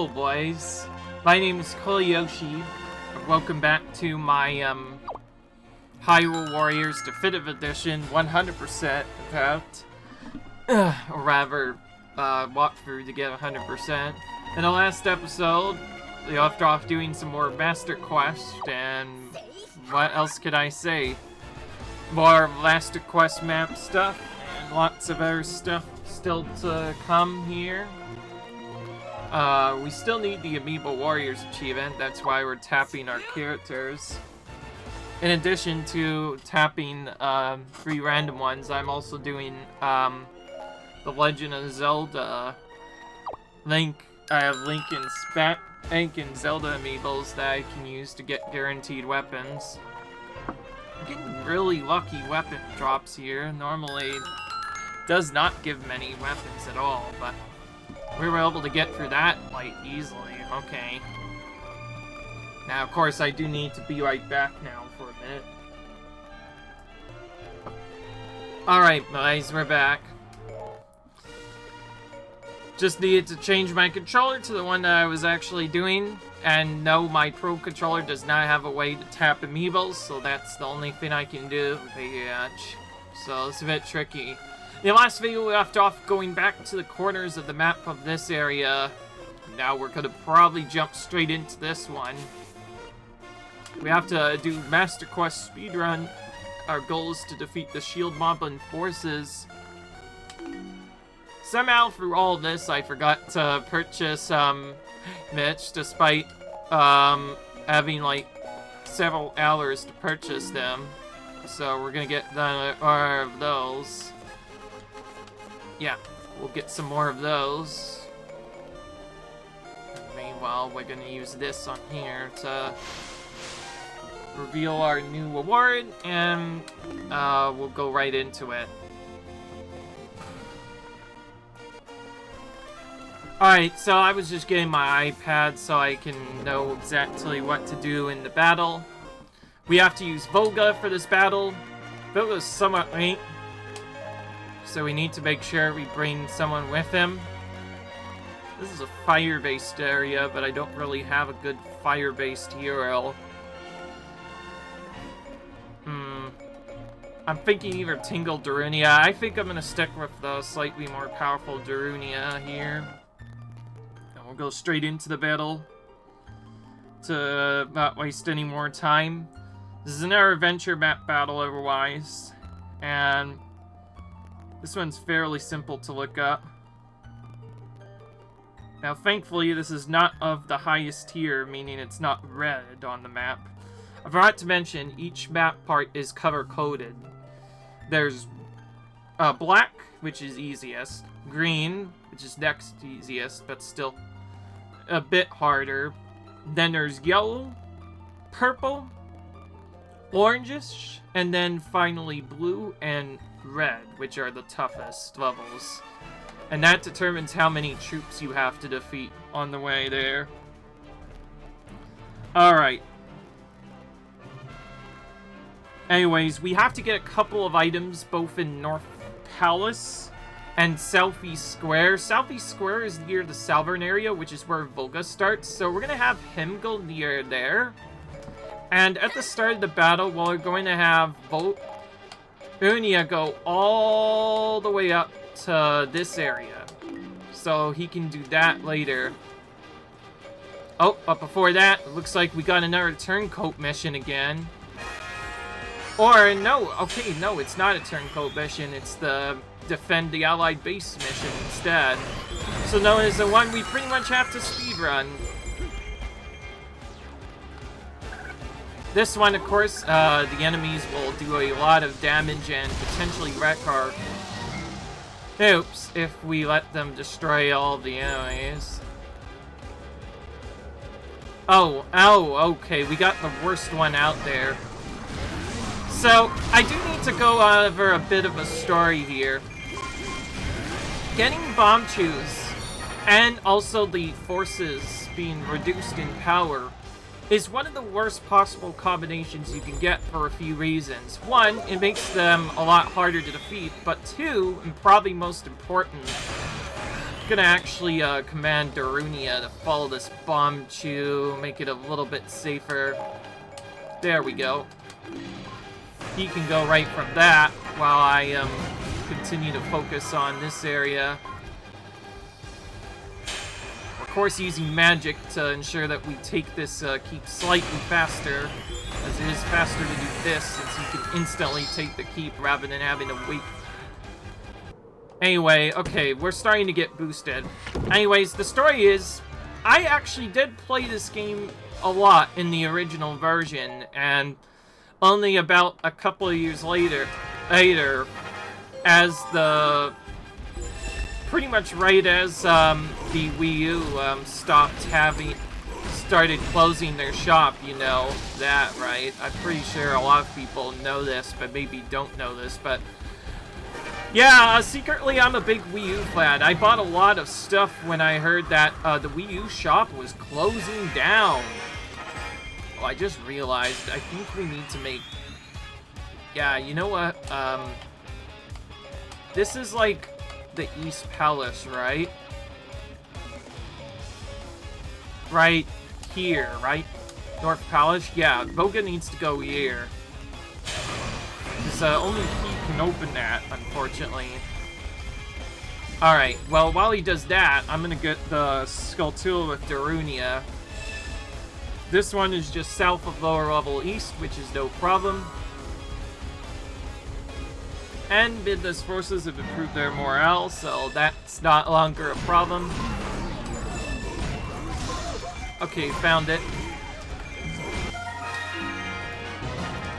Hello boys, my name is Koyoshi. Welcome back to my Hyrule Warriors Definitive Edition 100% about, or rather, walkthrough to get 100%. In the last episode, we left off doing some more Master Quest, and what else could I say? More Master Quest map stuff, and lots of other stuff still to come here. We still need the Hyrule Warriors achievement, that's why we're tapping our characters. In addition to tapping 3 random ones, I'm also doing the Legend of Zelda Link. I have Link and Zelda amiibos that I can use to get guaranteed weapons. I'm getting really lucky weapon drops here. Normally, it does not give many weapons at all, but we were able to get through that quite easily. Okay. Now, of course, I do need to be right back now for a minute. Alright, guys, we're back. Just needed to change my controller to the one that I was actually doing. And no, my Pro controller does not have a way to tap amiibos, so that's the only thing I can do. So it's a bit tricky. In the last video, we left off going back to the corners of the map of this area. Now we're gonna probably jump straight into this one. We have to do Master Quest speedrun. Our goal is to defeat the Shield Moblin forces. Somehow, through all this, I forgot to purchase, Mitch, despite, having, like, several hours to purchase them. So we're gonna get more of those. Yeah, we'll get some more of those. Meanwhile, we're gonna use this on here to reveal our new award, and we'll go right into it. Alright, so I was just getting my iPad so I can know exactly what to do in the battle. We have to use Volga for this battle. Volga's somewhat late, so we need to make sure we bring someone with him. This is a fire-based area, but I don't really have a good fire-based hero. I'm thinking either Tingle Darunia. I think I'm gonna stick with the slightly more powerful Darunia here. And we'll go straight into the battle to not waste any more time. This is another adventure map battle otherwise, and this one's fairly simple to look up. Now, thankfully, this is not of the highest tier, meaning it's not red on the map. I forgot to mention, each map part is color-coded. There's black, which is easiest. Green, which is next easiest, but still a bit harder. Then there's yellow, purple, orangish, and then finally blue and red, which are the toughest levels. And that determines how many troops you have to defeat on the way there. Alright. Anyways, we have to get a couple of items both in North Palace and Southeast Square. Southeast Square is near the Southern area, which is where Volga starts, so we're gonna have him go near there. And at the start of the battle, we're going to have Unia go all the way up to this area. So he can do that later. Oh, but before that, it looks like we got another turncoat mission again. Or, no, okay, no, it's not a turncoat mission, it's the defend the allied base mission instead. So known as the one we pretty much have to speedrun. This one, of course, the enemies will do a lot of damage and potentially wreck our troops if we let them destroy all the enemies. Oh, okay, we got the worst one out there. So, I do need to go over a bit of a story here. Getting bomb chews, and also the forces being reduced in power, is one of the worst possible combinations you can get for a few reasons. One, it makes them a lot harder to defeat, but two, and probably most important, gonna actually command Darunia to follow this bomb chew, make it a little bit safer. There we go. He can go right from that while I continue to focus on this area. Of course, using magic to ensure that we take this keep slightly faster, as it is faster to do this since you can instantly take the keep rather than having to wait. Anyway, okay, we're starting to get boosted. Anyways, the story is, I actually did play this game a lot in the original version, and only about a couple of years later, as the... pretty much right as the Wii U started closing their shop, you know that, right? I'm pretty sure a lot of people know this, but maybe don't know this, but... yeah, secretly I'm a big Wii U fan. I bought a lot of stuff when I heard that the Wii U shop was closing down. Oh, I just realized, I think we need to make... yeah, you know what? This is like the East Palace, right? Right here, right? North Palace? Yeah, Voga needs to go here. Because only he can open that, unfortunately. Alright, well, while he does that, I'm gonna get the Skulltula with Darunia. This one is just south of lower level east, which is no problem. And Midna's forces have improved their morale, so that's not longer a problem. Okay, found it.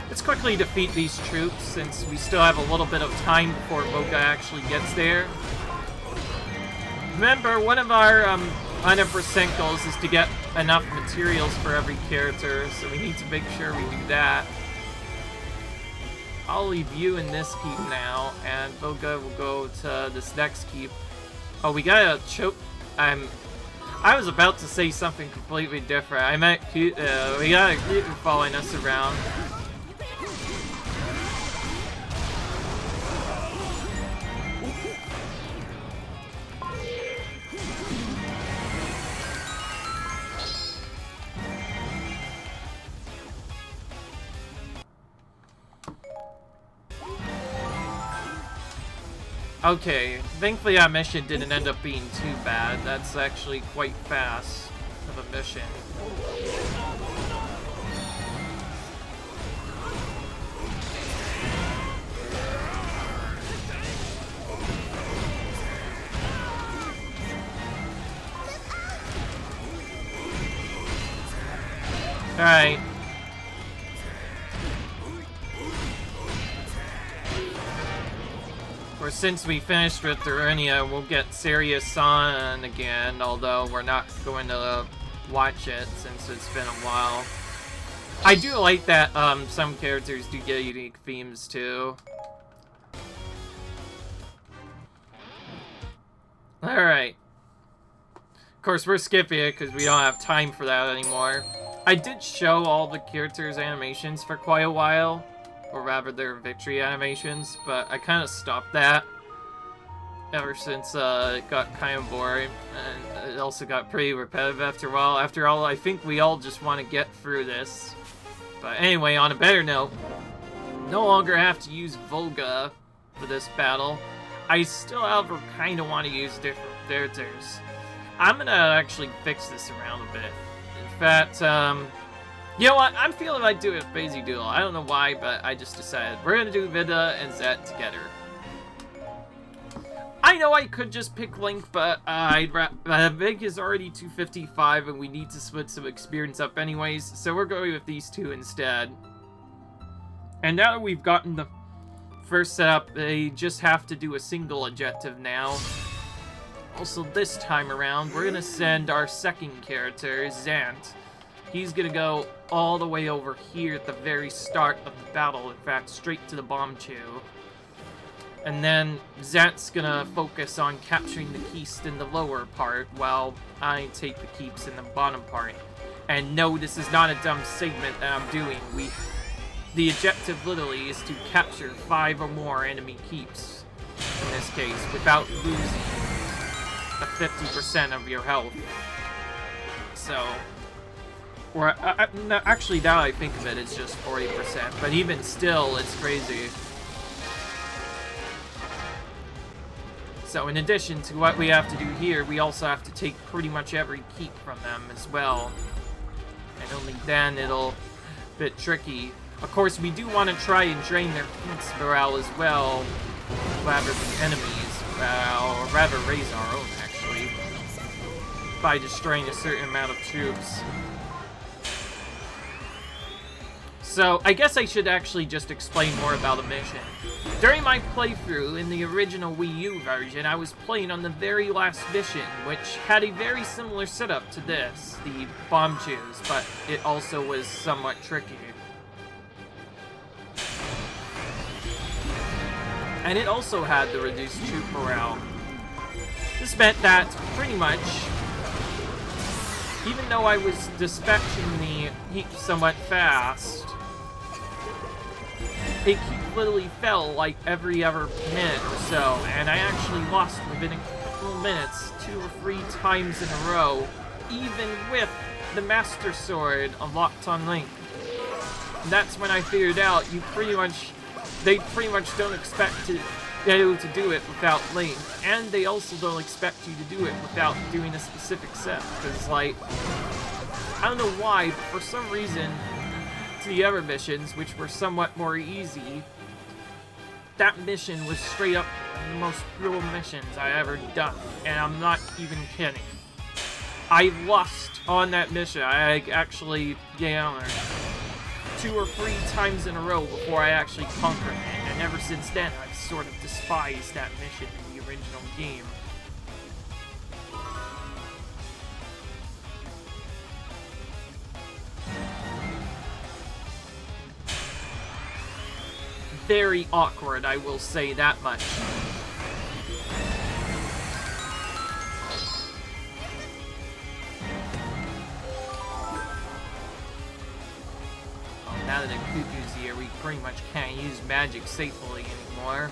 Let's quickly defeat these troops, since we still have a little bit of time before Voga actually gets there. Remember, one of our 100% goals is to get enough materials for every character, so we need to make sure we do that. I'll leave you in this keep now, and Voga will go to this next keep. Oh, we got a choke. I was about to say something completely different. I meant we got a Cucco following us around. Okay, thankfully that mission didn't end up being too bad. That's actually quite fast of a mission. Alright. Or since we finished with Darunia, we'll get Serious on again, although we're not going to watch it since it's been a while. I do like that some characters do get unique themes too. Alright. Of course, we're skipping it because we don't have time for that anymore. I did show all the characters' animations for quite a while. Or rather, their victory animations, but I kind of stopped that ever since it got kind of boring, and it also got pretty repetitive after a while. After all, I think we all just want to get through this. But anyway, on a better note, no longer have to use Voga for this battle. I still, however, kind of want to use different characters. I'm gonna actually fix this around a bit. In fact, you know what? I'm feeling like doing a Phasey duel. I don't know why, but I just decided. We're gonna do Vida and Zet together. I know I could just pick Link, but Vig is already 255 and we need to split some experience up anyways, so we're going with these two instead. And now that we've gotten the first setup, they just have to do a single objective now. Also, this time around, we're gonna send our second character, Zant. He's gonna go all the way over here at the very start of the battle, in fact, straight to the bomb chew. And then Zant's gonna focus on capturing the keys in the lower part, while I take the keeps in the bottom part. And no, this is not a dumb segment that I'm doing. The objective literally is to capture 5 or more enemy keeps, in this case, without losing. a 50% of your health. So, or no, actually, now I think of it, it's just 40%. But even still, it's crazy. So, in addition to what we have to do here, we also have to take pretty much every keep from them as well. And only then it'll bit tricky. Of course, we do want to try and drain their peeps morale as well, rather than enemies, or rather raise our own, actually, by destroying a certain amount of troops. So, I guess I should actually just explain more about a mission. During my playthrough in the original Wii U version, I was playing on the very last mission, which had a very similar setup to this, the bomb chews, but it also was somewhat tricky. And it also had the reduced troop morale. This meant that, pretty much, even though I was dispatching the heap somewhat fast, it literally fell like every other minute or so, and I actually lost within a couple minutes 2 or 3 times in a row, even with the Master Sword unlocked on Link. And that's when I figured out they pretty much don't expect to be able to do it without Link, and they also don't expect you to do it without doing a specific set, because, like, I don't know why, but for some reason, to the other missions, which were somewhat more easy, that mission was straight up the most brutal missions I ever done, and I'm not even kidding. I lost on that mission. I actually, yeah, 2 or 3 times in a row before I actually conquered it, and ever since then, I've sort of despised that mission in the original game. Very awkward, I will say that much. Well, now that the Cuckoo's here, we pretty much can't use magic safely anymore.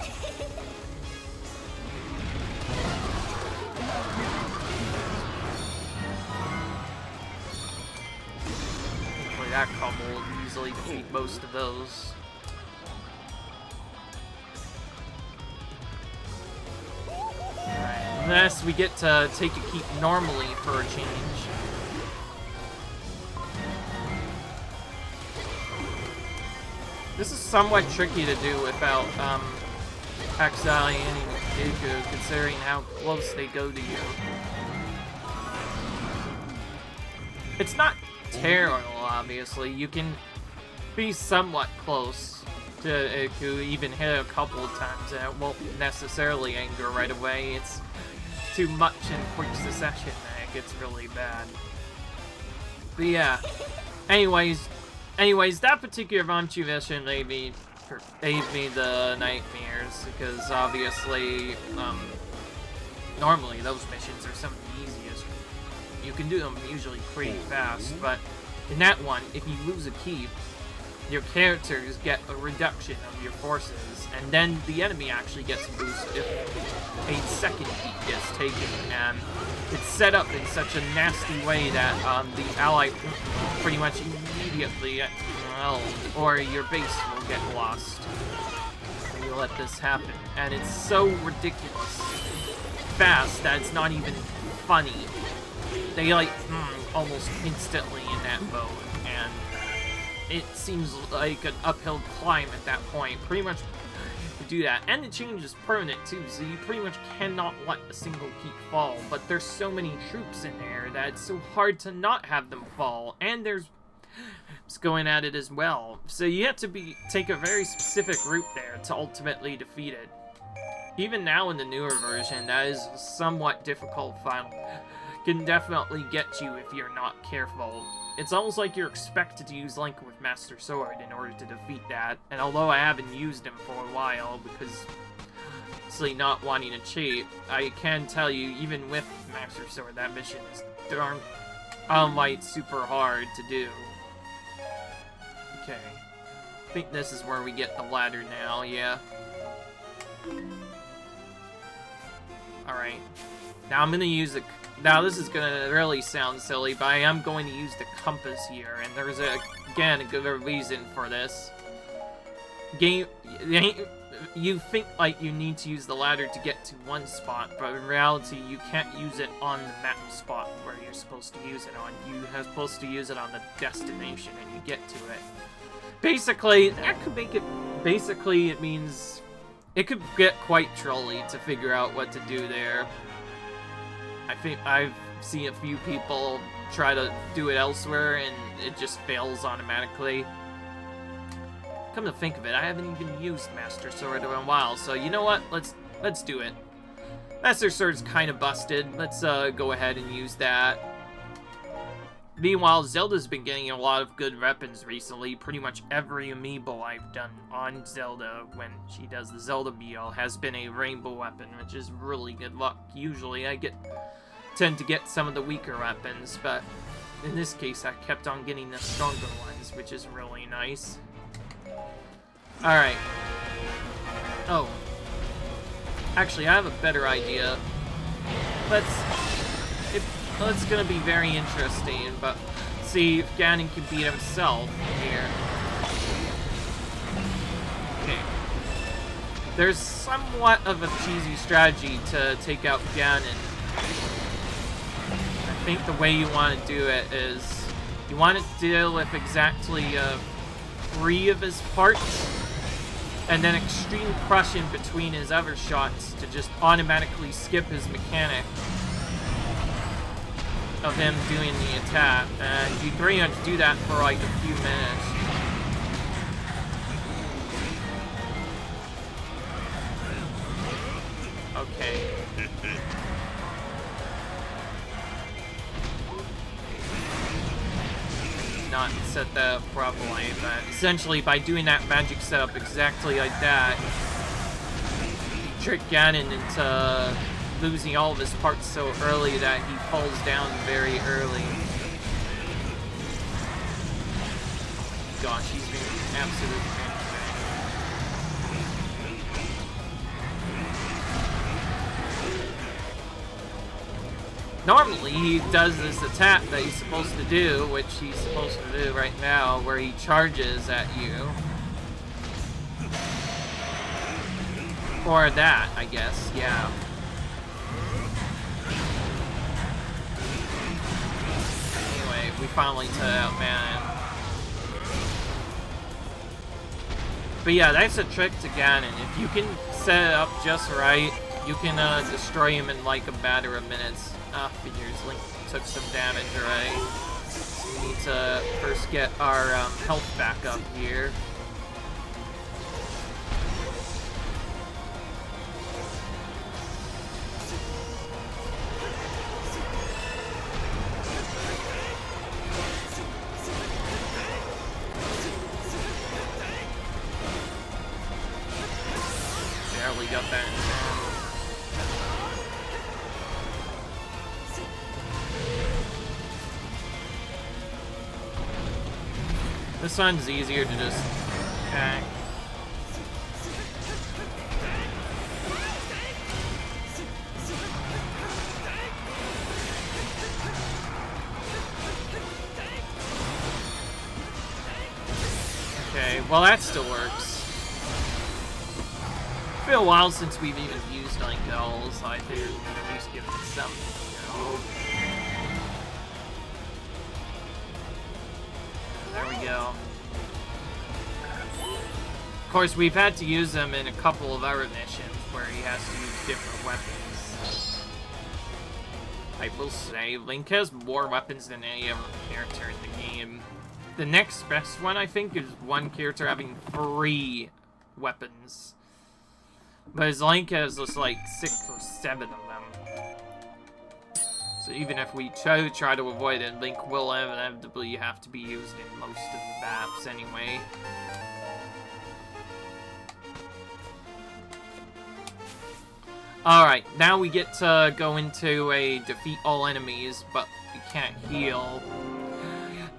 Hopefully that combo will easily defeat most of those. Unless we get to take a keep normally for a change. This is somewhat tricky to do without accidentally hitting Cucco, considering how close they go to you. It's not terrible, obviously. You can be somewhat close to Cucco, even hit a couple of times, and it won't necessarily anger right away. It's too much in quick succession that it gets really bad. But yeah, anyways, that particular Vanchu mission gave me the nightmares, because obviously, normally those missions are some of the easiest. You can do them usually pretty fast, but in that one, if you lose a keep, your characters get a reduction of your forces, and then the enemy actually gets a boost if a second keep gets taken, and it's set up in such a nasty way that the ally pretty much immediately or your base will get lost when you let this happen. And it's so ridiculous fast that it's not even funny. They like almost instantly in that mode, and it seems like an uphill climb at that point, pretty much, to do that. And the change is permanent too, so you pretty much cannot let a single keep fall, but there's so many troops in there that it's so hard to not have them fall, and there's going at it as well. So you have to take a very specific route there to ultimately defeat it. Even now in the newer version, that is a somewhat difficult final. Can definitely get you if you're not careful. It's almost like you're expected to use Link with Master Sword in order to defeat that, and although I haven't used him for a while, because obviously not wanting to cheat, I can tell you, even with Master Sword, that mission is darn almighty super hard to do. Okay. I think this is where we get the ladder now, yeah. Alright. Now I'm gonna use the... Now this is gonna really sound silly, but I am going to use the compass here, and there's, again, a good reason for this. You think, like, you need to use the ladder to get to one spot, but in reality, you can't use it on the map spot where you're supposed to use it on. You're supposed to use it on the destination, and you get to it. Basically, that could make it... Basically, it means... It could get quite trolly to figure out what to do there. I think I've seen a few people try to do it elsewhere, and it just fails automatically. Come to think of it, I haven't even used Master Sword in a while, so you know what? Let's do it. Master Sword's kind of busted. Let's go ahead and use that. Meanwhile, Zelda's been getting a lot of good weapons recently. Pretty much every amiibo I've done on Zelda when she does the Zelda meal has been a rainbow weapon, which is really good luck. Usually I tend to get some of the weaker weapons, but in this case I kept on getting the stronger ones, which is really nice. Alright. Oh. Actually, I have a better idea. It's gonna be very interesting, but see if Ganon can beat himself here. Okay. There's somewhat of a cheesy strategy to take out Ganon. I think the way you want to do it is you want to deal with exactly 3 of his parts, and then Extreme Crush in between his other shots to just automatically skip his mechanic of him doing the attack. And you pretty much do that for like a few minutes. Okay. Not set that up properly, but essentially by doing that magic setup exactly like that, you trick Ganon into losing all of his parts so early that he falls down very early. Gosh, he's been absolutely fantastic. Normally, he does this attack that he's supposed to do, which he's supposed to do right now, where he charges at you. Or that, I guess, yeah. Anyway, we finally took out Ganon. But yeah, that's a trick to Ganon. If you can set it up just right, you can destroy him in like a matter of minutes. Figures, Link took some damage already. So we need to first get our health back up here. Barely got that in time. This one's easier to just hack. Okay, well that still works. It's been a while since we've even used Link at all, so I figured we'd at least give it some, There we go. Of course, we've had to use them in a couple of other missions where he has to use different weapons. I will say, Link has more weapons than any other character in the game. The next best one, I think, is one character having 3 weapons. But his Link has just like 6 or 7 of them. So even if we try to avoid it, Link will inevitably have to be used in most of the maps anyway. Alright, now we get to go into a defeat all enemies, but we can't heal.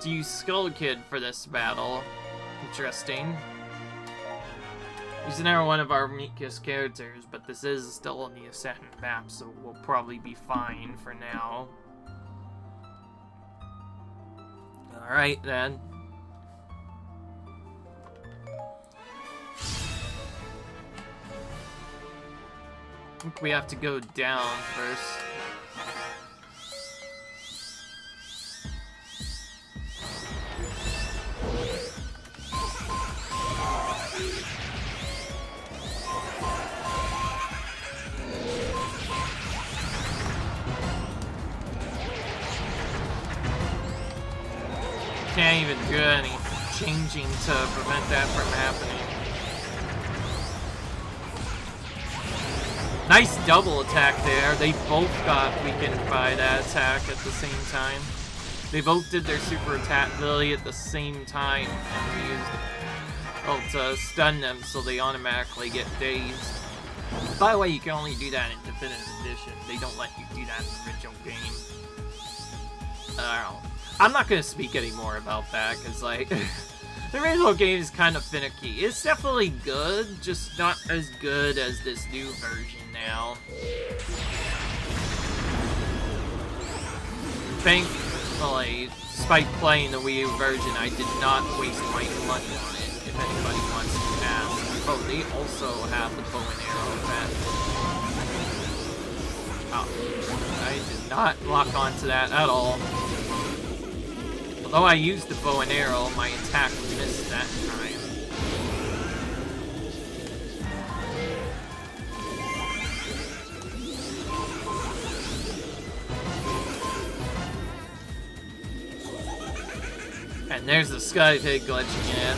To use Skull Kid for this battle. Interesting. He's never one of our weakest characters, but this is still on the second map, so we'll probably be fine for now. Alright then. I think we have to go down first. Can't even do any changing to prevent that from happening. Nice double attack there. They both got weakened by that attack at the same time. They both did their super attack ability at the same time and used to stun them so they automatically get dazed. By the way, you can only do that in Definitive Edition. They don't let you do that in the original game. I'm not gonna speak anymore about that, because, like, the original game is kind of finicky. It's definitely good, just not as good as this new version now. Thankfully, despite playing the Wii U version, I did not waste my money on it, if anybody wants to ask. Oh, they also have the bow and arrow effect. Oh, I did not lock onto that at all. Although I used the bow and arrow, my attack missed that time. And there's the Sky Pig glitch again.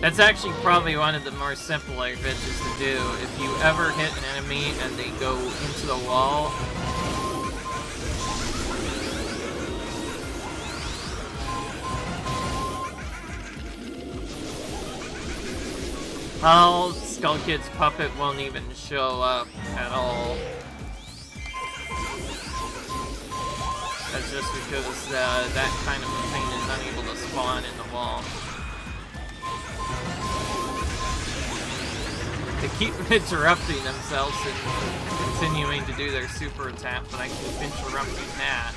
That's actually probably one of the more simpler glitches to do. If you ever hit an enemy and they go into the wall, well, Skull Kid's puppet won't even show up at all. That's just because that kind of thing is unable to spawn in the wall. They keep interrupting themselves and continuing to do their super attack, but I keep interrupting that.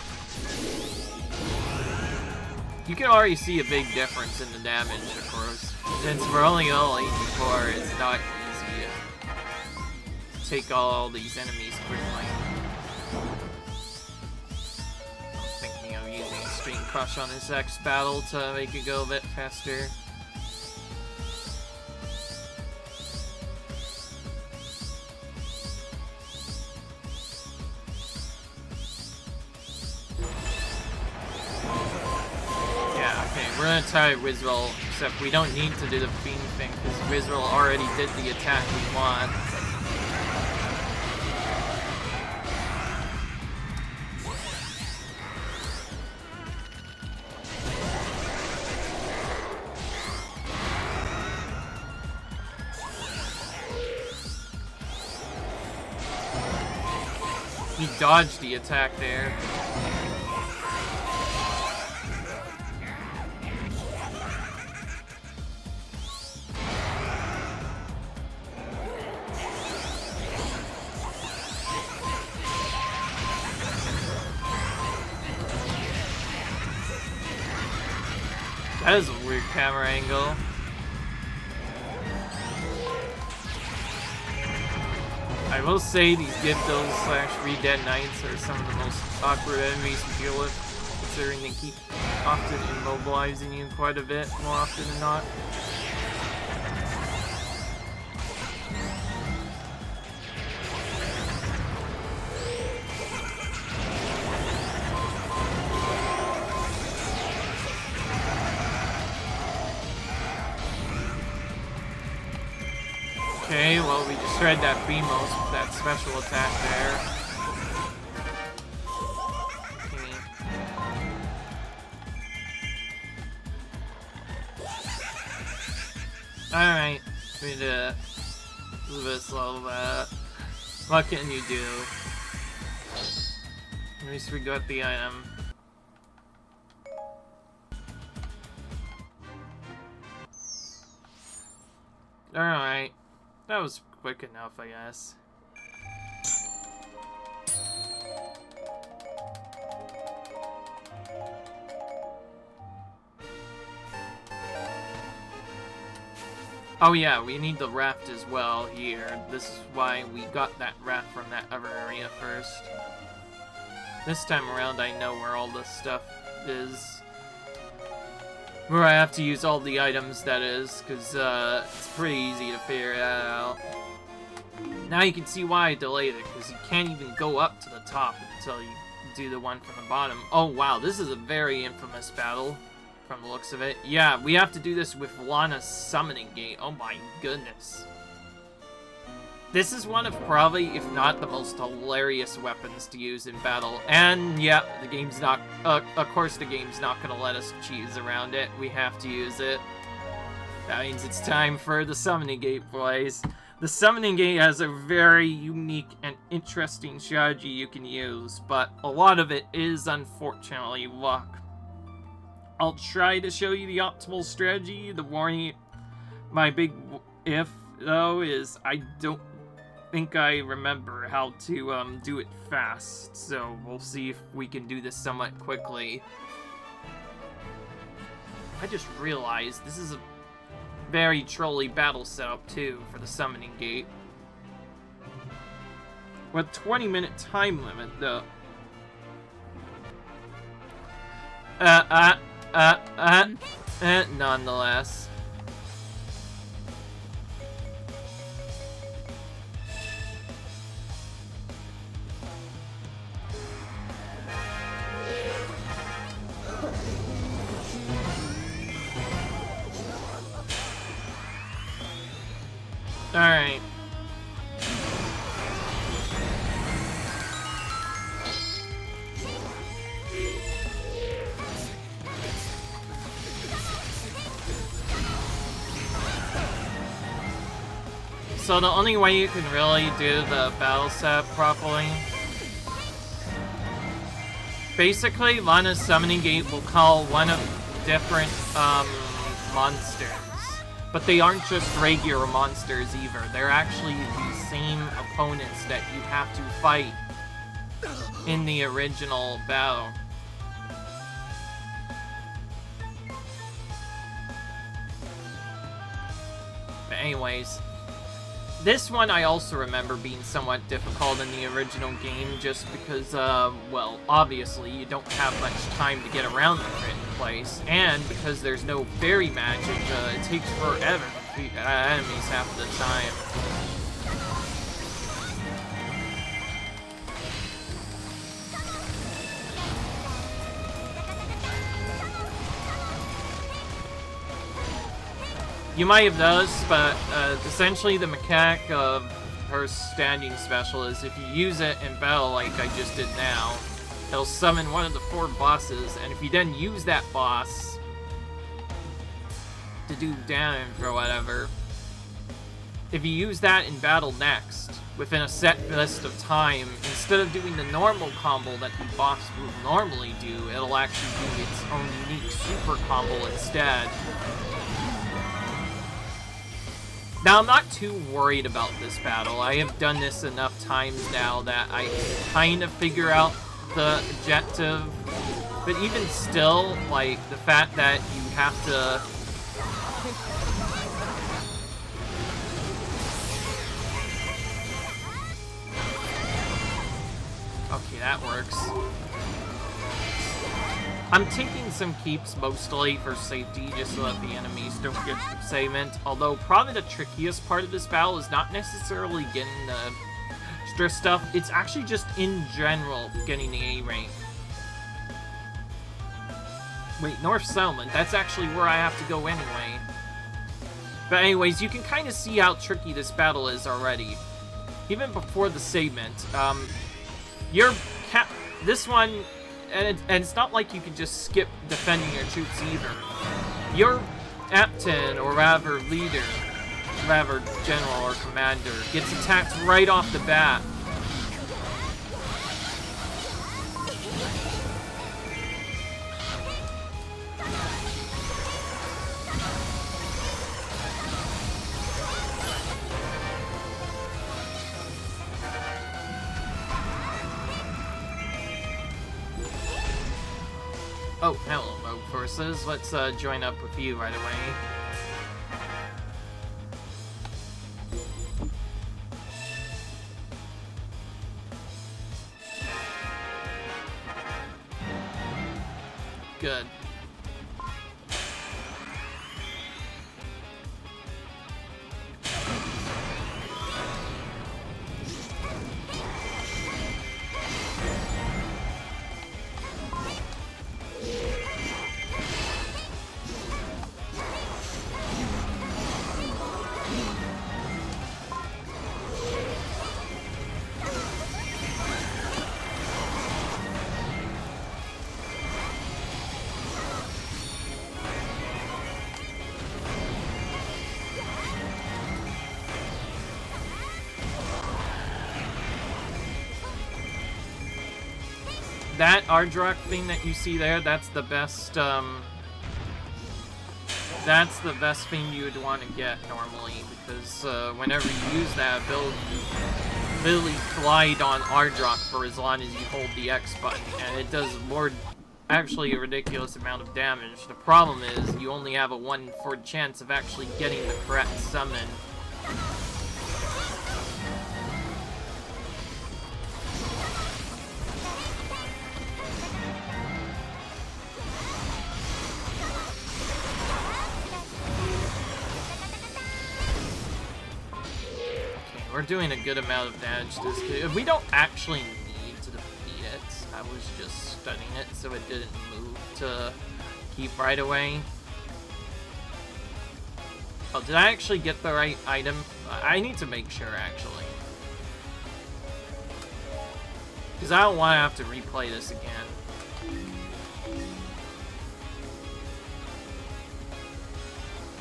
You can already see a big difference in the damage, of course. Since we're only level 84, it's not easy to take all these enemies quickly. I'm thinking of using Extreme Crush on this X battle to make it go a bit faster. We're gonna try Wizroll, except we don't need to do the Fiend thing, because Wizroll already did the attack we want. He dodged the attack there. That is a weird camera angle. I will say these Gyptos / Re Dead Knights are some of the most awkward enemies to deal with, considering they keep often immobilizing you quite a bit, more often than not. Okay, well, we destroyed that Beamos with that special attack there. Okay. Alright, we did it. A little bit slow, but what can you do? At least we got the item. Alright. That was quick enough, I guess. Oh yeah, we need the raft as well here. This is why we got that raft from that other area first. This time around I know where all this stuff is. Where I have to use all the items, that is, because it's pretty easy to figure that out. Now you can see why I delayed it, because you can't even go up to the top until you do the one from the bottom. Oh wow, this is a very infamous battle. From the looks of it. Yeah, we have to do this with Lana's summoning gate. Oh my goodness. This is one of probably, if not the most hilarious weapons to use in battle. And yeah, the game's not, of course the game's not gonna let us choose around it. We have to use it. That means it's time for the summoning gate, boys. The summoning gate has a very unique and interesting strategy you can use, but a lot of it is unfortunately luck. I'll try to show you the optimal strategy. The warning, my big if, though, is I don't think I remember how to do it fast. So we'll see if we can do this somewhat quickly. I just realized this is a very trolly battle setup, too, for the summoning gate. With a 20-minute time limit, though. Nonetheless. Alright. So the only way you can really do the battle set properly... Basically, Lana's summoning gate will call one of different, monsters. But they aren't just regular monsters either. They're actually the same opponents that you have to fight in the original battle. But anyways... This one I also remember being somewhat difficult in the original game just because, well, obviously you don't have much time to get around the written place, and because there's no fairy magic, it takes forever to defeat enemies half the time. You might have noticed, but essentially the mechanic of her standing special is if you use it in battle like I just did now, it'll summon one of the 4 bosses, and if you then use that boss to do damage or whatever, if you use that in battle next, within a set list of time, instead of doing the normal combo that the boss would normally do, it'll actually do its own unique super combo instead. Now, I'm not too worried about this battle. I have done this enough times now that I kind of figure out the objective. But even still, like, the fact that you have to... Okay, that works. I'm taking some keeps mostly for safety, just so that the enemies don't get segment. Although probably the trickiest part of this battle is not necessarily getting the extra stuff. It's actually just in general getting the A rank. Wait, North Settlement. That's actually where I have to go anyway. But anyways, you can kind of see how tricky this battle is already. Even before the segment, this one. And it's not like you can just skip defending your troops either. Your captain, or rather leader, rather general or commander, gets attacked right off the bat. Oh, hello, Rogue Forces. Let's join up with you right away. Good. That Ardrock thing that you see there, that's the best, that's the best thing you would want to get normally, because whenever you use that ability, you literally glide on Ardrock for as long as you hold the X button, and it does more, actually a ridiculous amount of damage. The problem is, you only have a 1/4 chance of actually getting the correct summon. We're doing a good amount of damage to this kid. We don't actually need to defeat it. I was just stunning it so it didn't move to keep right away. Oh, did I actually get the right item? I need to make sure, actually. Because I don't want to have to replay this again.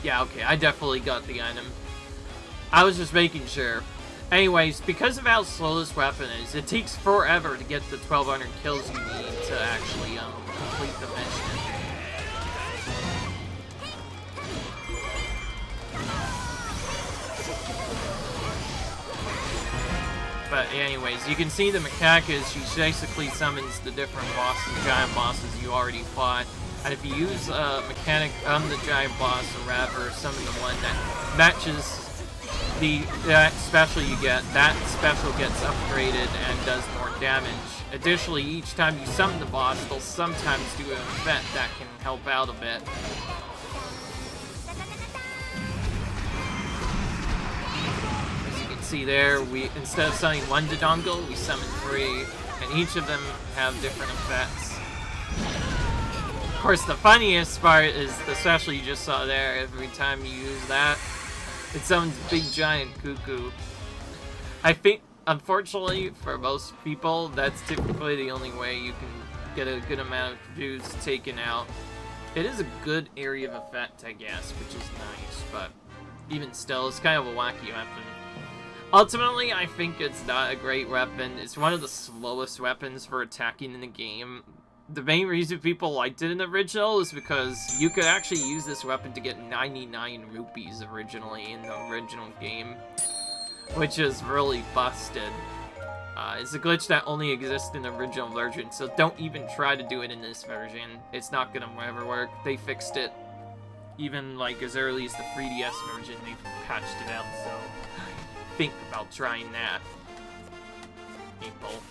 Yeah, okay, I definitely got the item. I was just making sure. Anyways, because of how slow this weapon is, it takes forever to get the 1200 kills you need to actually complete the mission. But anyways, you can see the mechanic is she basically summons the different bosses, giant bosses you already fought. And if you use a mechanic on the giant boss or rather summon the one that matches that special you get, that special gets upgraded and does more damage. Additionally, each time you summon the boss, they'll sometimes do an event that can help out a bit. As you can see there, we instead of summoning one Dodongo, we summon 3, and each of them have different effects. Of course, the funniest part is the special you just saw there. Every time you use that, it summons big giant Cucco. I think, unfortunately, for most people, that's typically the only way you can get a good amount of dudes taken out. It is a good area of effect, I guess, which is nice, but even still, it's kind of a wacky weapon. Ultimately, I think it's not a great weapon. It's one of the slowest weapons for attacking in the game. The main reason people liked it in the original is because you could actually use this weapon to get 99 rupees originally in the original game, which is really busted. It's a glitch that only exists in the original version, so don't even try to do it in this version. It's not gonna ever work. They fixed it even like as early as the 3DS version. They patched it out, so think about trying that, people.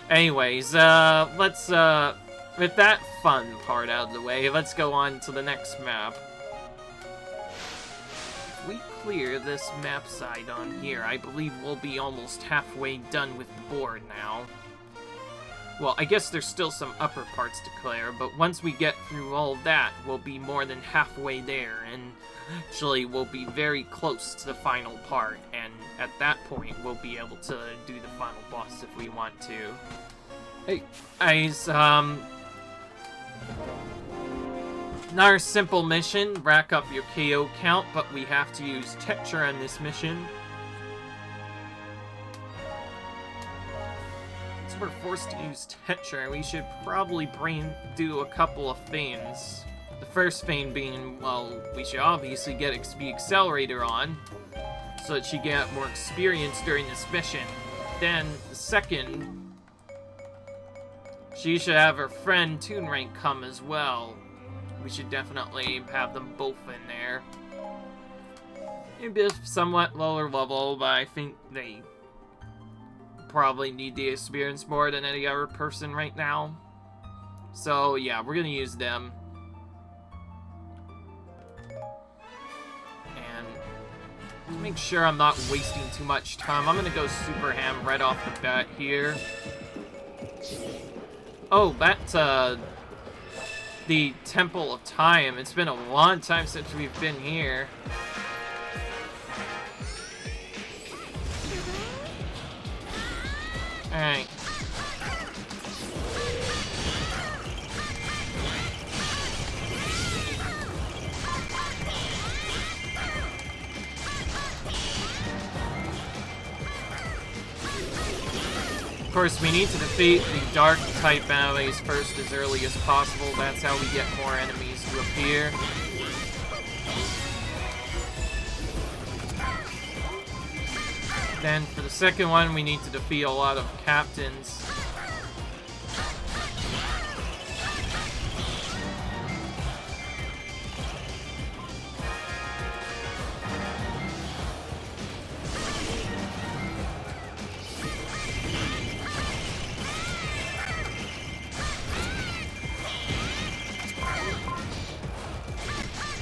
Anyways, let's with that fun part out of the way, let's go on to the next map. If we clear this map side on here, I believe we'll be almost halfway done with the board now. Well, I guess there's still some upper parts to clear, but once we get through all that, we'll be more than halfway there, and actually we'll be very close to the final part, and at that point we'll be able to do the final boss if we want to. Hey, guys, another simple mission, rack up your KO count, but we have to use Tetra on this mission. So we're forced to use Tetra, we should probably do a couple of things. The first thing being, well, we should obviously get XP Accelerator on, so that she get more experience during this mission. Then, the second She should have her friend Toon Rank come as well. We should definitely have them both in there. Maybe a somewhat lower level, but I think they probably need the experience more than any other person right now. So yeah, we're gonna use them. And to make sure I'm not wasting too much time, I'm gonna go Super Ham right off the bat here. Oh, that's the Temple of Time. It's been a long time since we've been here. Alright. Of course, we need to defeat the Dark-type enemies first as early as possible. That's how we get more enemies to appear. Then, for the second one, we need to defeat a lot of captains.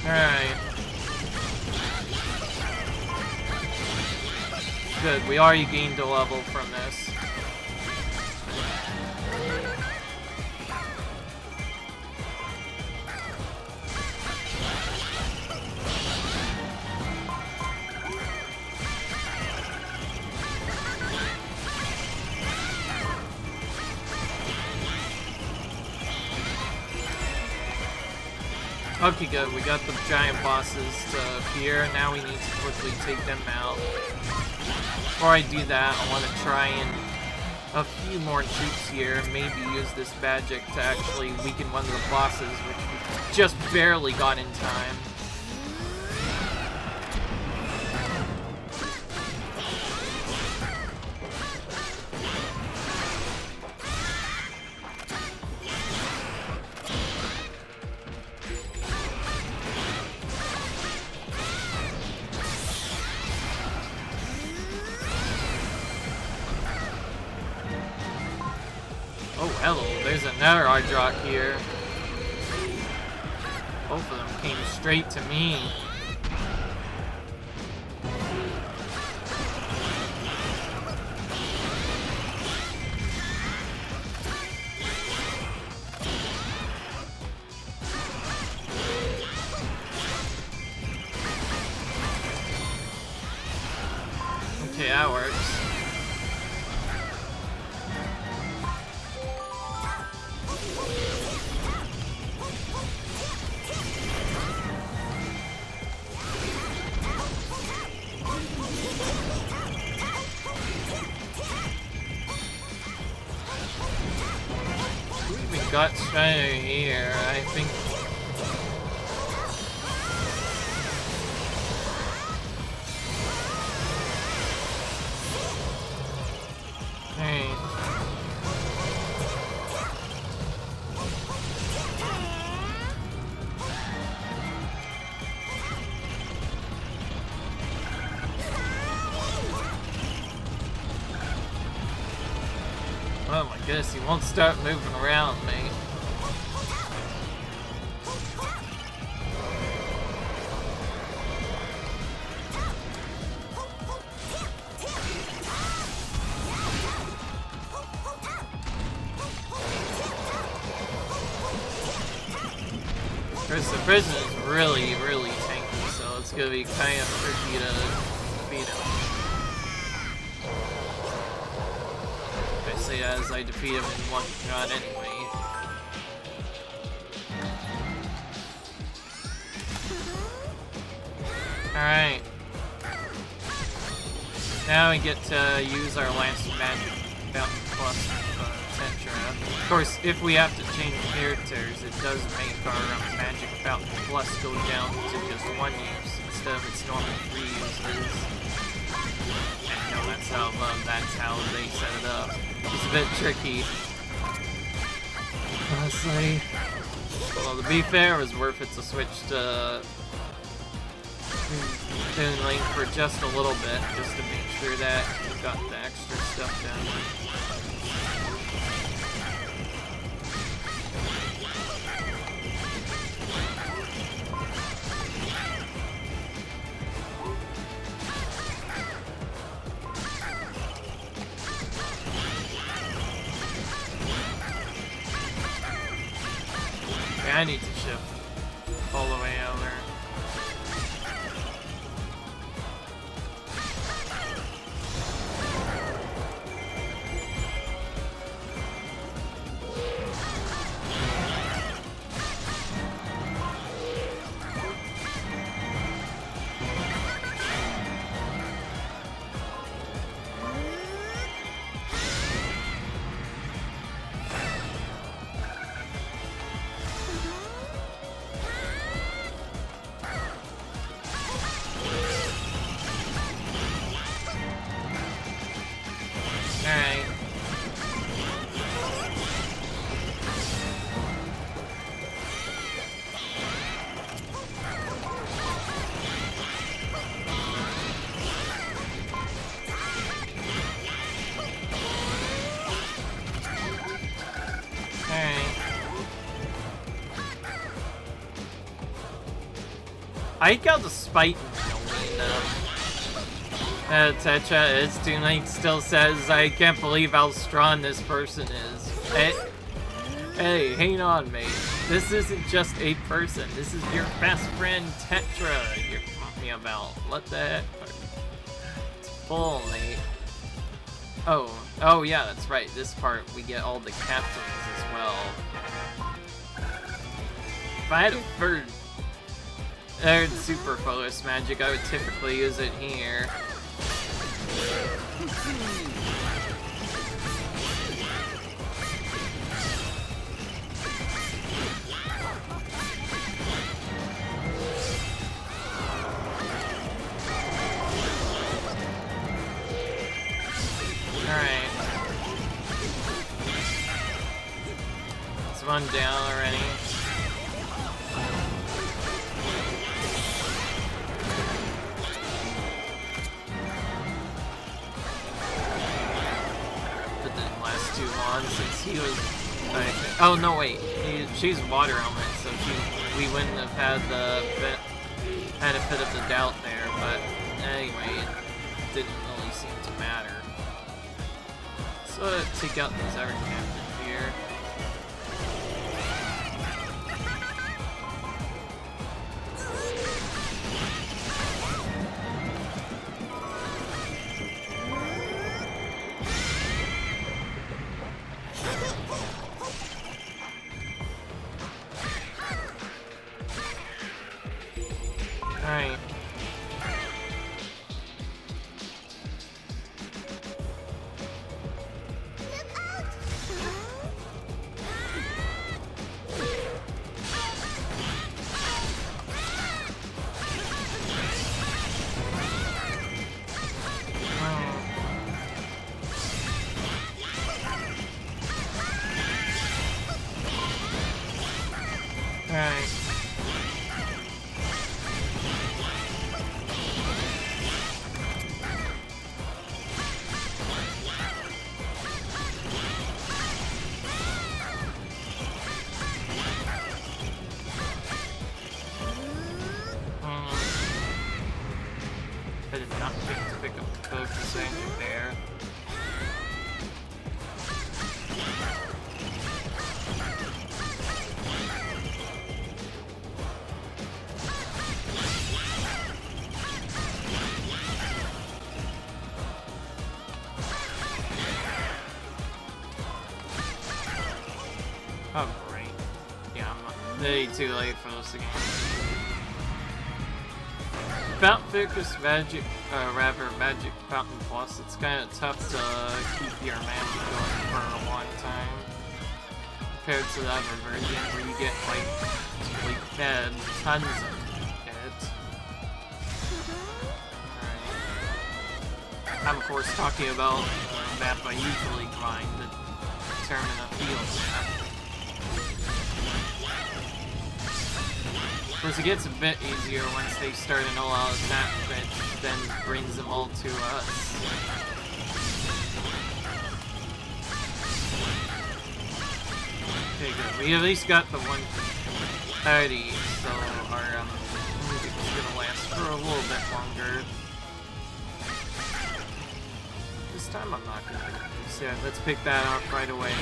Alright. Good, we already gained a level from this. Okay, good. We got the giant bosses to appear. Now we need to quickly take them out. Before I do that, I want to try and a few more troops here. Maybe use this magic to actually weaken one of the bosses, which we just barely got in time. Oh, hello, there's another Ardrock here. Both of them came straight to me. Okay, that works. Got Shiner here, I think. Hey. Oh my goodness, he won't start moving around me. The prison is really, really tanky, so it's gonna be kind of tricky to defeat him. I say as I defeat him in one shot anyway. Alright. Now we get to use our Lance Magic Fountain Plus Centra. Of course, if we have to change characters, it does make our Magic Fountain Plus go down to just one use instead of its normal 3 uses. And no, that's how they set it up. It's a bit tricky. Honestly. Well, to be fair, it was worth it to switch to Toon Link for just a little bit, just to make sure that we got the extra stuff done. I need to shift all the way over. I got the spite Tetra, as Toon Link still says, I can't believe how strong this person is. Hey, hang on, mate. This isn't just a person. This is your best friend, Tetra, you're talking about. What the heck? It's bull, mate. Oh yeah, that's right. This part, we get all the captains as well. If I had a third super focus magic, I would typically use it here. Alright. It's one down already. Since he was, oh no, wait, she's water element, so we wouldn't have had the benefit of the doubt there. But anyway, it didn't really seem to matter. So take out these other captains here. Alright. Alright. I did not think to pick up the book the same there. Oh, great. Yeah, I'm way too late for this again. Fountain Focus Magic, rather Magic Fountain Plus, it's kind of tough to keep your magic going for a long time. Compared to the other version where you get like tons of hits. Alright. I'm of course talking about the map I usually grind, the determine a field map. course, it gets a bit easier once they start an all-out attack that then brings them all to us. Okay, good. We at least got the 130, so our music is gonna last for a little bit longer. This time I'm not gonna do this yet. Let's pick that up right away.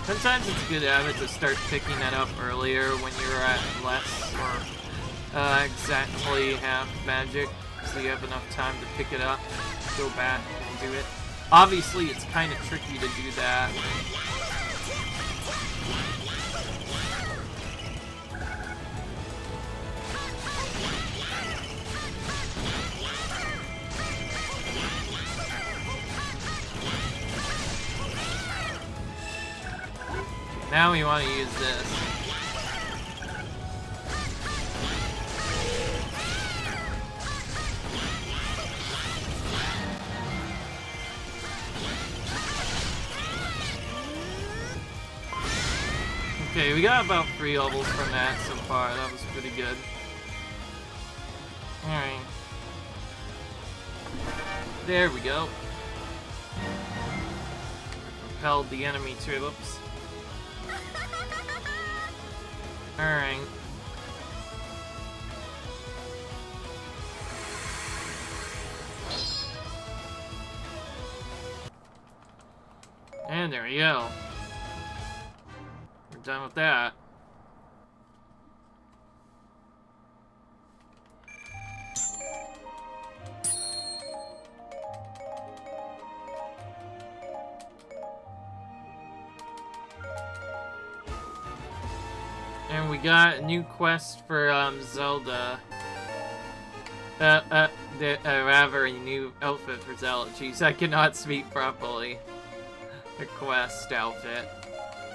Sometimes it's a good habit to start picking that up earlier when you're at less or exactly half magic, so you have enough time to pick it up, go back and do it. Obviously, it's kind of tricky to do that. Now we want to use this. Okay, we got about 3 levels from that so far. That was pretty good. Alright. There we go. Repelled the enemy tulips. Alright. And there we go. We're done with that. And we got a new quest for Zelda. Rather a new outfit for Zelda. Jeez, I cannot speak properly. The quest outfit.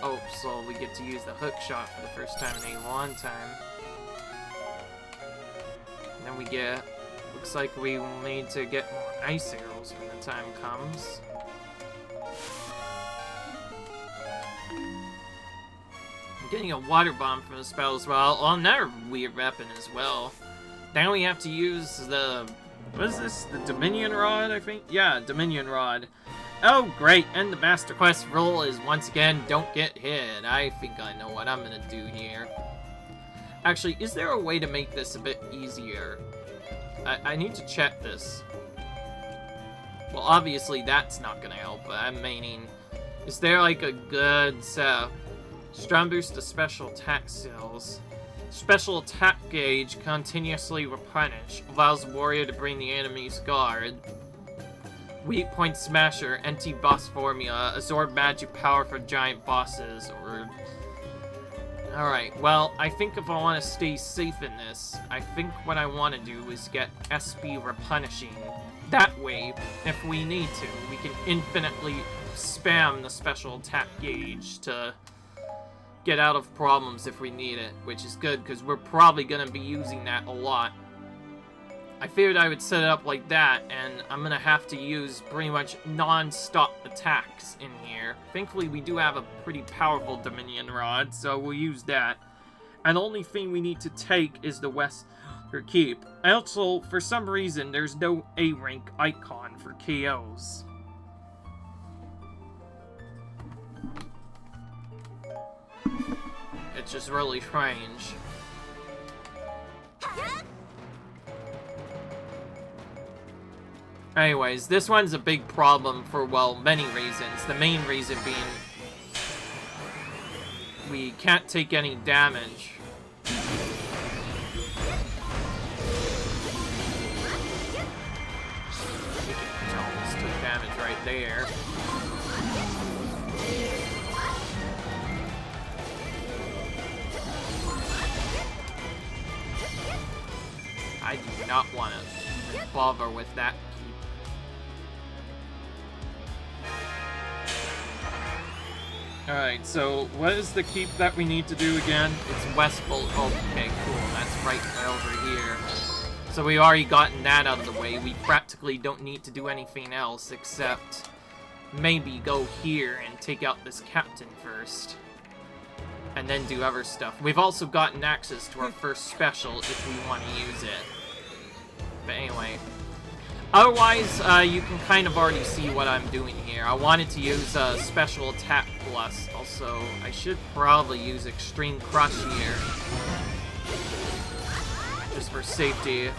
Oh, so we get to use the hook shot for the first time in a long time. And then we get... Looks like we will need to get more ice arrows when the time comes. Getting a water bomb from the spell as well. Oh, another weird weapon as well. Now we have to use the... What is this? The Dominion Rod, I think? Yeah, Dominion Rod. Oh, great. And the Master Quest rule is, once again, don't get hit. I think I know what I'm gonna do here. Actually, is there a way to make this a bit easier? I need to check this. Well, obviously that's not gonna help, but I'm meaning... Is there, like, a good... Strong boost to special attack skills. Special attack gauge continuously replenish. Allows the warrior to bring the enemy's guard. Weak point smasher. NT boss formula. Absorb magic power for giant bosses. Or... Alright, well, I think if I want to stay safe in this, I think what I want to do is get SP replenishing. That way, if we need to, we can infinitely spam the special attack gauge to... get out of problems if we need it, which is good because we're probably going to be using that a lot. I figured I would set it up like that, and I'm going to have to use pretty much non-stop attacks in here. Thankfully, we do have a pretty powerful Dominion Rod, so we'll use that. And the only thing we need to take is the Wester Keep. Also, for some reason, there's no A-rank icon for KOs. It's just really strange. Anyways, this one's a big problem for, well, many reasons. The main reason being we can't take any damage. It almost took damage right there. I do not want to bother with that keep. Alright, so what is the keep that we need to do again? It's West Bolt. Oh, okay, cool. That's right over here. So we already gotten that out of the way. We practically don't need to do anything else except maybe go here and take out this captain first. and then do other stuff. We've also gotten access to our first special if we want to use it. But anyway. Otherwise, you can kind of already see what I'm doing here. I wanted to use Special Attack Plus. Also, I should probably use Extreme Crush here. Just for safety.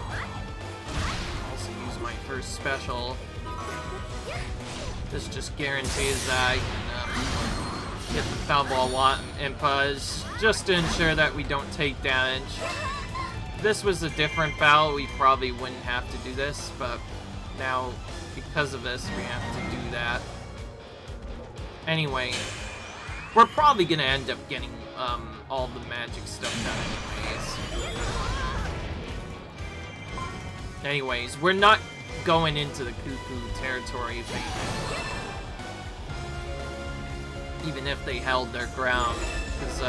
Also use my first special. This just guarantees that I can get the Foul Ball Impas, just to ensure that we don't take damage. If this was a different battle, we probably wouldn't have to do this, but now, because of this, we have to do that. Anyway, we're probably gonna end up getting all the magic stuff done anyways. We're not going into the Cucco territory even if they held their ground, because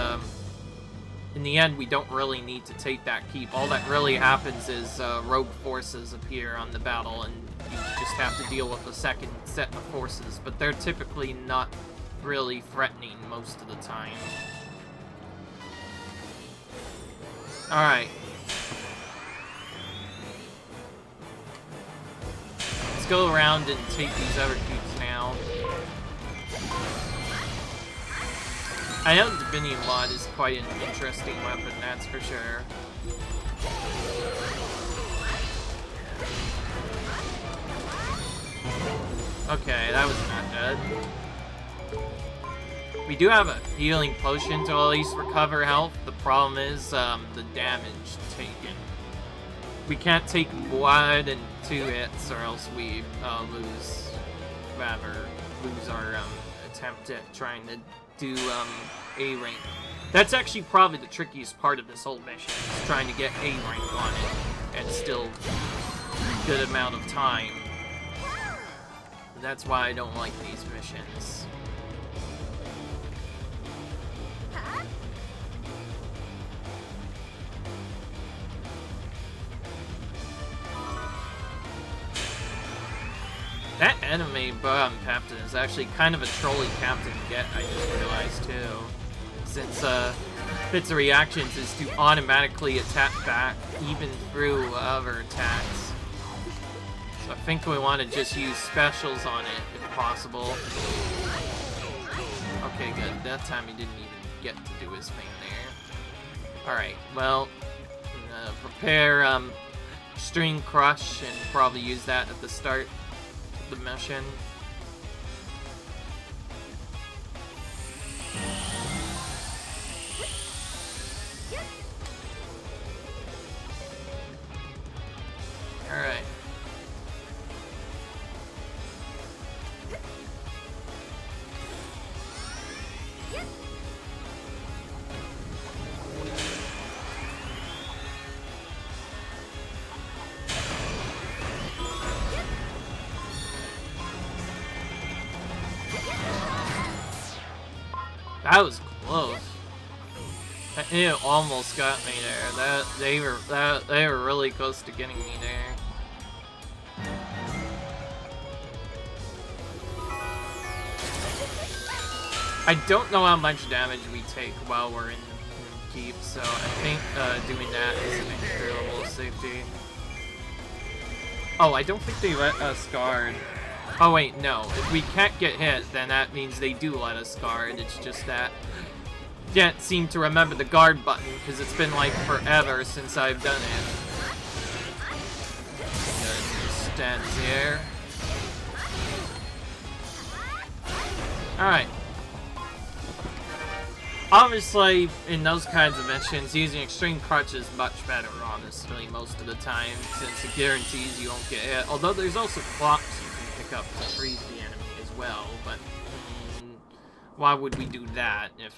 in the end, we don't really need to take that keep. All that really happens is rogue forces appear on the battle, and you just have to deal with a second set of forces, but they're typically not really threatening most of the time. Alright. Let's go around and take these other cubes now. I know the Divinium Mod is quite an interesting weapon, that's for sure. Okay, that was not good. We do have a healing potion to at least recover health. The problem is the damage taken. We can't take more than 2 hits, or else we lose our attempt at trying to do A rank. That's actually probably the trickiest part of this whole mission, is trying to get A rank on it, and still a good amount of time. That's why I don't like these missions. That anime captain is actually kind of a trolly captain to get, I just realized too. Since its reactions is to automatically attack back, even through other attacks. So I think we want to just use specials on it, if possible. Okay, good. That time he didn't even get to do his thing there. Alright, well, I'm gonna prepare Extreme Crush and probably use that at the start of the mission. Alright. That was close. It almost got me there. They were really close to getting me there. I don't know how much damage we take while we're in keep, so I think doing that is an extra level of safety. Oh, I don't think they let us guard. Oh wait, no. If we can't get hit, then that means they do let us guard. It's just that I can't seem to remember the guard button, because it's been like forever since I've done it. Just stands here. Alright. Obviously, in those kinds of missions, using Extreme Crutch is much better, honestly, most of the time, since it guarantees you won't get hit. Although there's also clocks you can pick up to freeze the enemy as well, but why would we do that if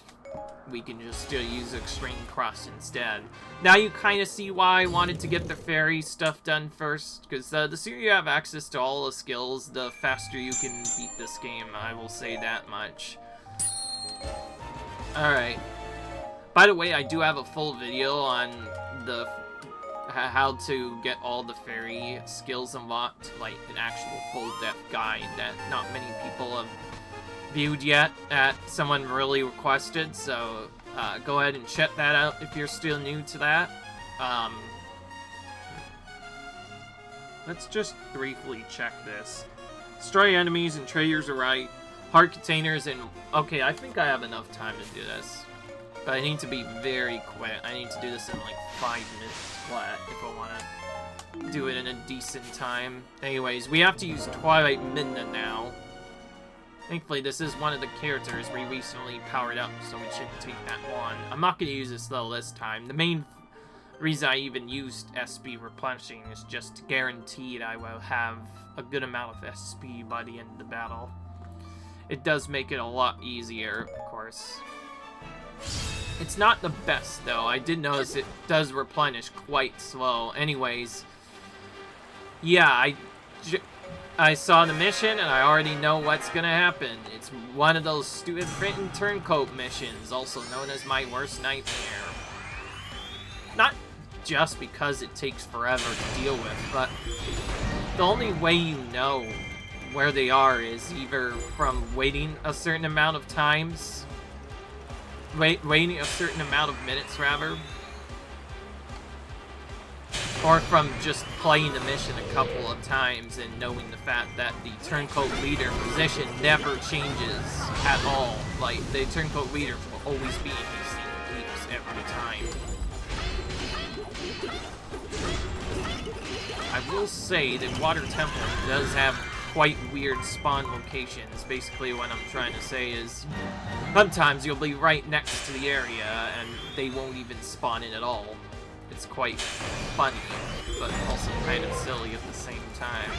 we can just still use Extreme Crush instead? Now you kind of see why I wanted to get the fairy stuff done first, because the sooner you have access to all the skills, the faster you can beat this game, I will say that much. Alright. By the way, I do have a full video on the how to get all the fairy skills unlocked, like an actual full-depth guide that not many people have viewed yet, that someone really requested, so go ahead and check that out if you're still new to that. Let's just briefly check this. Destroy enemies and traders right. Heart containers and... Okay, I think I have enough time to do this. But I need to be very quick. I need to do this in like 5 minutes flat if I want to do it in a decent time. Anyways, we have to use Twilight Midna now. Thankfully, this is one of the characters we recently powered up, so we shouldn't take that one. I'm not going to use this level this time. The main reason I even used SP replenishing is just to guarantee that I will have a good amount of SP by the end of the battle. It does make it a lot easier, of course. It's not the best, though. I did notice it does replenish quite slow. Anyways, yeah, I saw the mission, and I already know what's gonna happen. It's one of those stupid freaking turncoat missions, also known as my worst nightmare. Not just because it takes forever to deal with, but the only way you know where they are is either from waiting a certain amount of times, waiting a certain amount of minutes, rather, or from just playing the mission a couple of times and knowing the fact that the turncoat leader position never changes at all. Like, the turncoat leader will always be in these same keeps every time. I will say that Water Temple does have quite weird spawn locations. Basically, what I'm trying to say is sometimes you'll be right next to the area and they won't even spawn in at all. It's quite funny, but also kind of silly at the same time.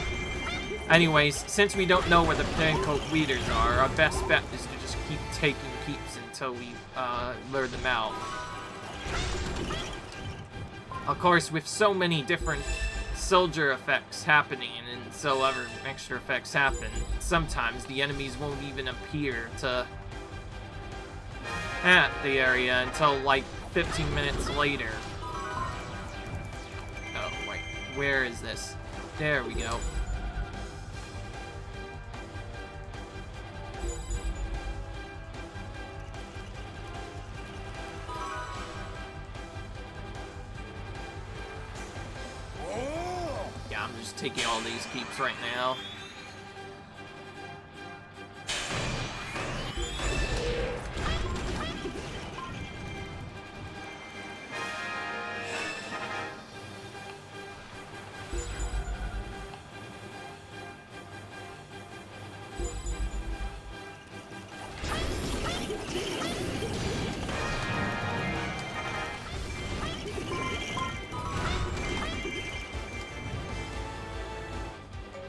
Anyways, since we don't know where the turncoat leaders are, our best bet is to just keep taking keeps until we lure them out. Of course, with so many different soldier effects happening and so other extra effects happen, sometimes the enemies won't even appear at the area until like 15 minutes later. Oh, wait, where is this? There we go. I'm just taking all these keeps right now.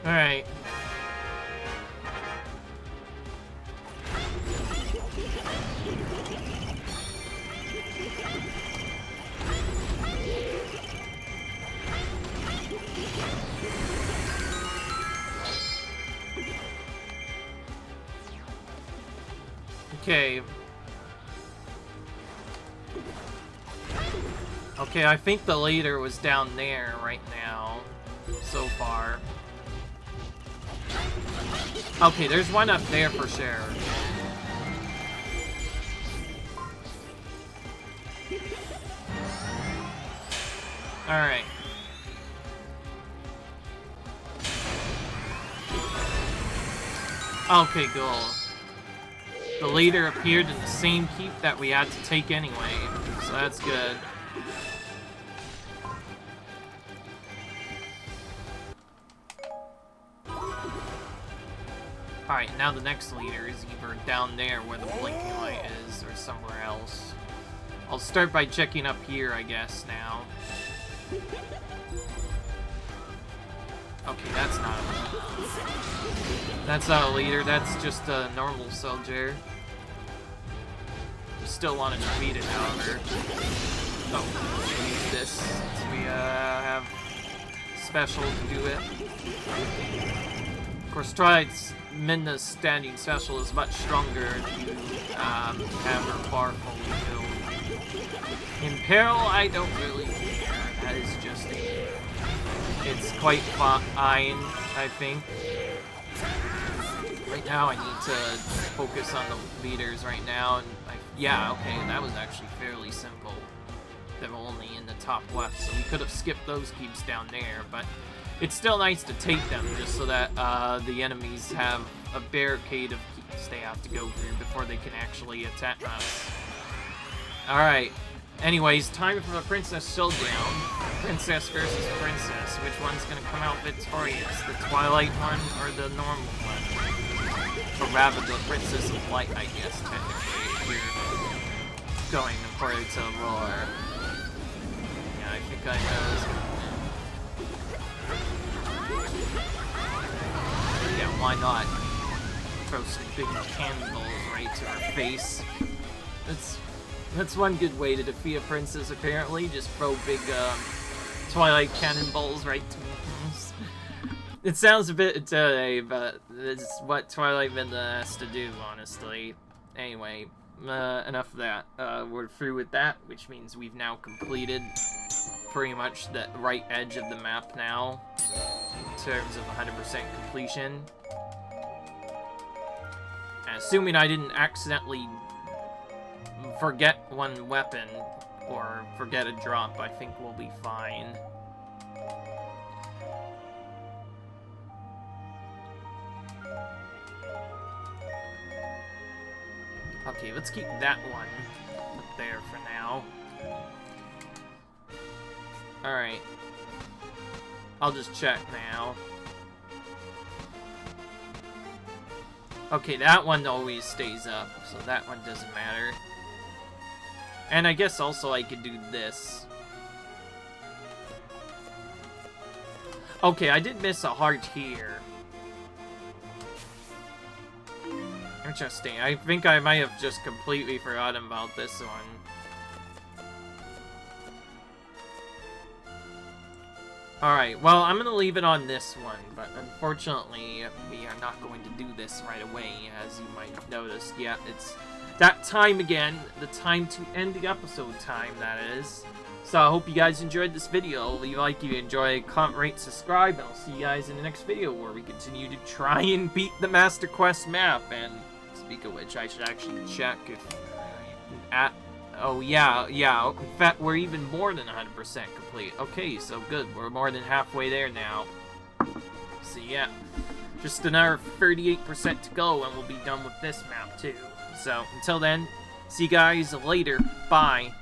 Alright. Okay. Okay, I think the leader was down there right now, so far. Okay, there's one up there for sure. Alright. Okay, cool. The leader appeared in the same keep that we had to take anyway, so that's good. Alright, now the next leader is either down there where the blinking light is, or somewhere else. I'll start by checking up here, I guess, now. Okay, that's not a... That's not a leader, that's just a normal soldier. We still want to defeat it, however. Oh, we use this since we have special to do it. Of course, Tride's Midna's standing special is much stronger if you have her bar fully filled. In Peril, I don't really care. That is just it's quite fine, I think. Right now, I need to focus on the leaders right now, and yeah, okay, that was actually fairly simple. They're only in the top left, so we could have skipped those keeps down there, but it's still nice to take them just so that the enemies have a barricade of keeps they have to go through before they can actually attack us. Alright, anyways, time for the Princess Showdown. Princess versus Princess. Which one's gonna come out victorious? The Twilight one or the normal one? Or rather, the Princess of Light, I guess, technically, if we're going according to lore. Yeah, I think I know this one. Yeah, why not? Throw some big cannonballs right to her face. That's one good way to defeat a princess, apparently. Just throw big, Twilight cannonballs right to her face. It sounds a bit intimidating, but it's what Twilight Midna has to do, honestly. Anyway, enough of that. We're through with that, which means we've now completed pretty much the right edge of the map now, in terms of 100% completion. And assuming I didn't accidentally forget one weapon, or forget a drop, I think we'll be fine. Okay, let's keep that one up there for now. Alright. I'll just check now. Okay, that one always stays up, so that one doesn't matter. And I guess also I could do this. Okay, I did miss a heart here. Interesting. I think I might have just completely forgotten about this one. Alright, well, I'm gonna leave it on this one, but unfortunately, we are not going to do this right away, as you might have noticed. Yeah, it's that time again, the time to end the episode time, that is. So I hope you guys enjoyed this video. Leave a like if you enjoy, comment, rate, subscribe, and I'll see you guys in the next video where we continue to try and beat the Master Quest map. And speak of which, I should actually check if oh yeah, in fact, we're even more than 100% complete. Okay, so good, we're more than halfway there now. So yeah, just another 38% to go and we'll be done with this map too. So until then, see you guys later, bye.